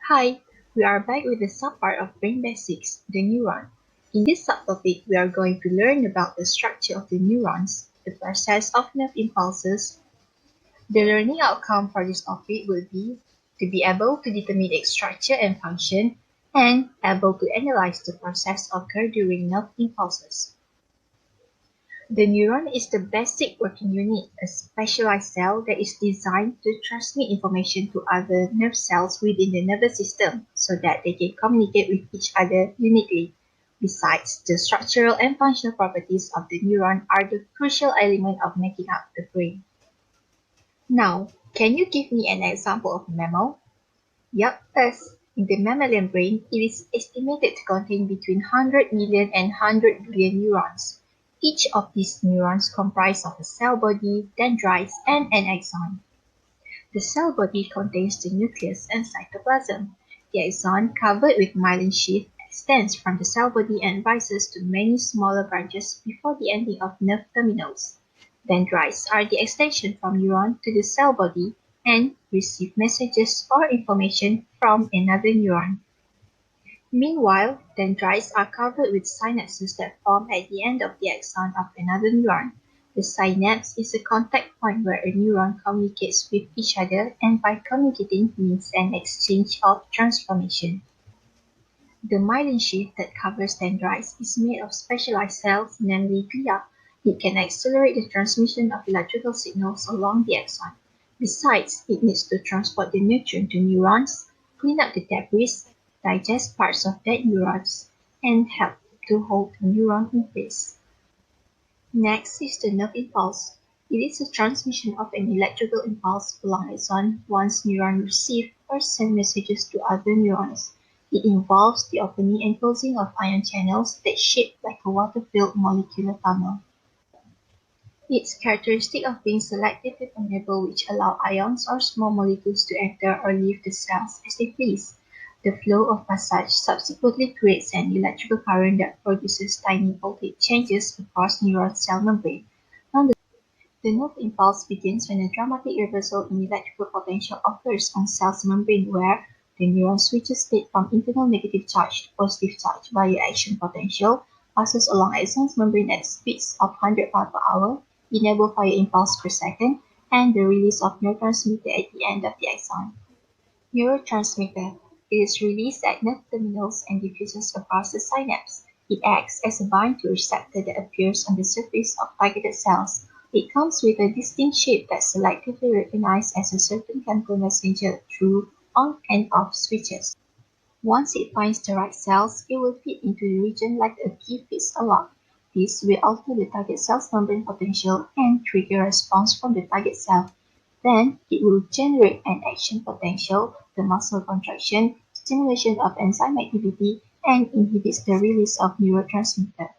Hi, we are back with the subpart of brain basics, the neuron. In this subtopic, we are going to learn about the structure of the neurons, the process of nerve impulses. The learning outcome for this topic will be to be able to determine its structure and function, and able to analyze the process occurred during nerve impulses. The neuron is the basic working unit, a specialized cell that is designed to transmit information to other nerve cells within the nervous system so that they can communicate with each other uniquely. Besides, the structural and functional properties of the neuron are the crucial element of making up the brain. Now, can you give me an example of a mammal? Yup, us. In the mammalian brain, it is estimated to contain between 100 million and 100 billion neurons. Each of these neurons comprise of a cell body, dendrites, and an axon. The cell body contains the nucleus and cytoplasm. The axon, covered with myelin sheath, extends from the cell body and rises to many smaller branches before the ending of nerve terminals. Dendrites are the extension from neuron to the cell body and receive messages or information from another neuron. Meanwhile, dendrites are covered with synapses that form at the end of the axon of another neuron. The synapse is a contact point where a neuron communicates with each other, and by communicating means an exchange of transformation. The myelin sheath that covers dendrites is made of specialized cells, namely glia. It can accelerate the transmission of electrical signals along the axon. Besides, it needs to transport the nutrient to neurons, clean up the debris, digest parts of dead neurons, and help to hold the neuron in place. Next is the nerve impulse. It is a transmission of an electrical impulse along axon once neurons receive or send messages to other neurons. It involves the opening and closing of ion channels that shape like a water-filled molecular tunnel. Its characteristic of being selectively permeable, which allow ions or small molecules to enter or leave the cells as they please. The flow of passage subsequently creates an electrical current that produces tiny voltage changes across neuron cell membrane. The nerve impulse begins when a dramatic reversal in electrical potential occurs on cell's membrane where the neuron switches state from internal negative charge to positive charge via action potential, passes along axon's membrane at speeds of 100 mph, enable fire impulse per second, and the release of neurotransmitter at the end of the axon. Neurotransmitter. It is released at nerve terminals and diffuses across the synapse. It acts as a bind to receptor that appears on the surface of targeted cells. It comes with a distinct shape that's selectively recognized as a certain chemical messenger through on and off switches. Once it finds the right cells, it will fit into the region like a key fits a lock. This will alter the target cell's membrane potential and trigger a response from the target cell. Then, it will generate an action potential, the muscle contraction, stimulation of enzyme activity, and inhibits the release of neurotransmitter.